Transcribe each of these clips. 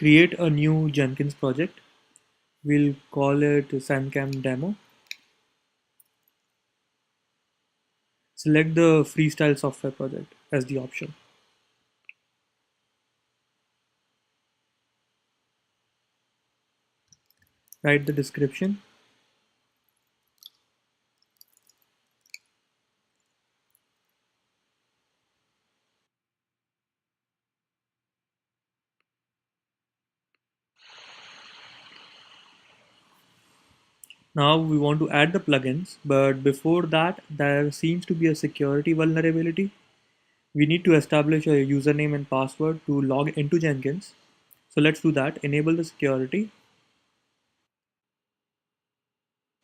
create a new Jenkins project. We'll call it SandCam demo. Select the freestyle software project as the option. Write the description. Now we want to add the plugins, but before that, there seems to be a security vulnerability. We need to establish a username and password to log into Jenkins. So let's do that. Enable the security.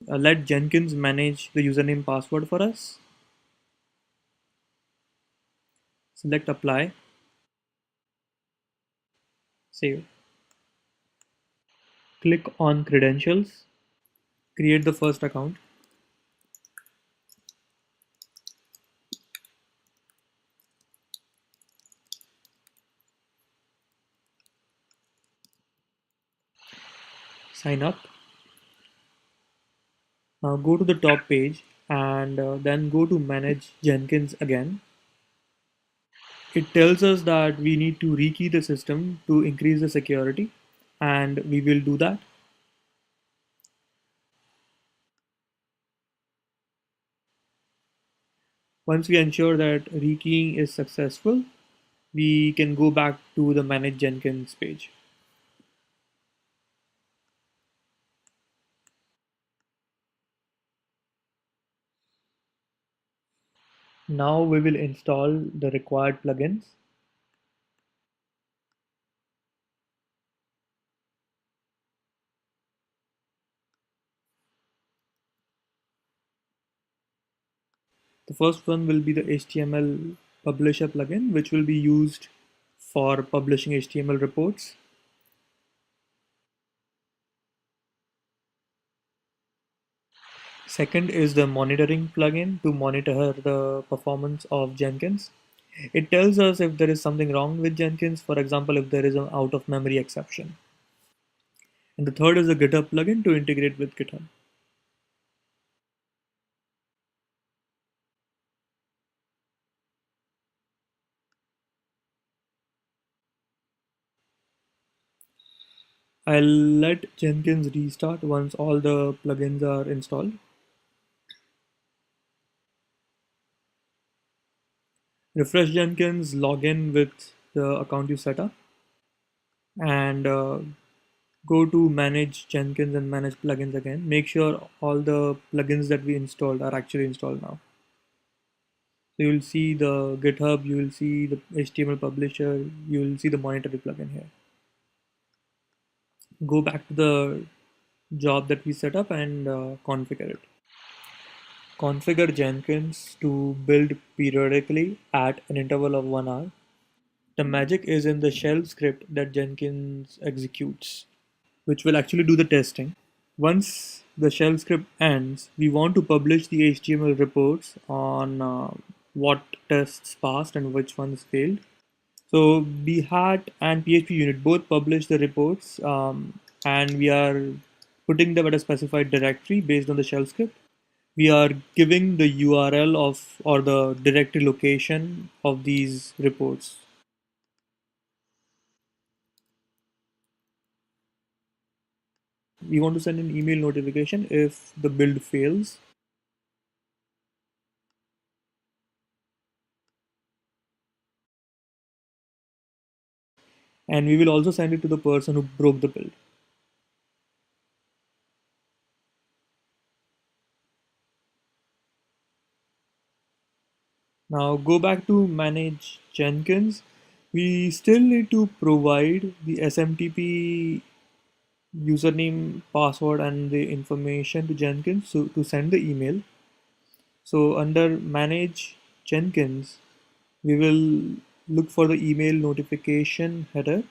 Let Jenkins manage the username password for us. Select apply. Save. Click on credentials. Create the first account. Sign up. Now go to the top page and then go to manage Jenkins again. It tells us that we need to rekey the system to increase the security, and we will do that. Once we ensure that rekeying is successful, we can go back to the manage Jenkins page. Now we will install the required plugins. The first one will be the HTML publisher plugin, which will be used for publishing HTML reports. Second is the monitoring plugin to monitor the performance of Jenkins. It tells us if there is something wrong with Jenkins, for example, if there is an out of memory exception. And the third is the GitHub plugin to integrate with GitHub. I'll let Jenkins restart once all the plugins are installed. Refresh Jenkins, log in with the account you set up, and go to manage Jenkins and manage plugins again. Make sure all the plugins that we installed are actually installed now. So you'll see the GitHub, you will see the HTML publisher, you will see the monitoring plugin here. Go back to the job that we set up and configure it. Configure Jenkins to build periodically at an interval of 1 hour. The magic is in the shell script that Jenkins executes, which will actually do the testing. Once the shell script ends, we want to publish the HTML reports on what tests passed and which ones failed. So Behat and PHP unit both publish the reports, and we are putting them at a specified directory based on the shell script. We are giving the URL of or the directory location of these reports. We want to send an email notification if the build fails. And we will also send it to the person who broke the build. Now go back to manage Jenkins. We still need to provide the SMTP username, password, and the information to Jenkins to send the email. So under manage Jenkins, we will look for the email notification header.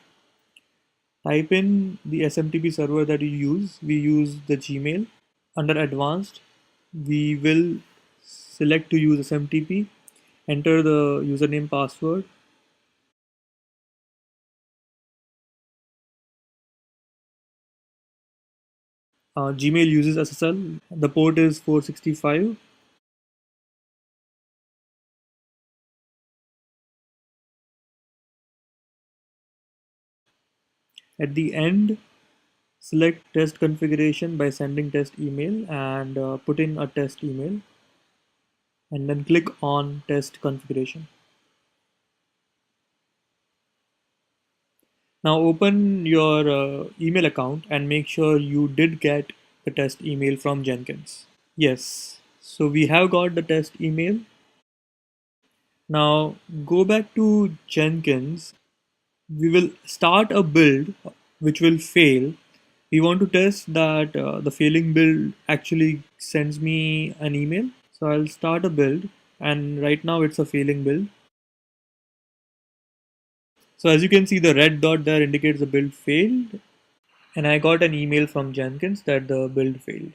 Type in the SMTP server that you use. We use the Gmail. Under advanced, we will select to use SMTP. Enter the username password. Gmail uses SSL. The port is 465. At the end, select test configuration by sending test email and put in a test email, and then click on test configuration. Now open your email account and make sure you did get the test email from Jenkins. Yes, so we have got the test email. Now go back to Jenkins. We will start a build which will fail. We want to test that the failing build actually sends me an email. So I'll start a build, and right now it's a failing build. So as you can see, the red dot there indicates the build failed, and I got an email from Jenkins that the build failed.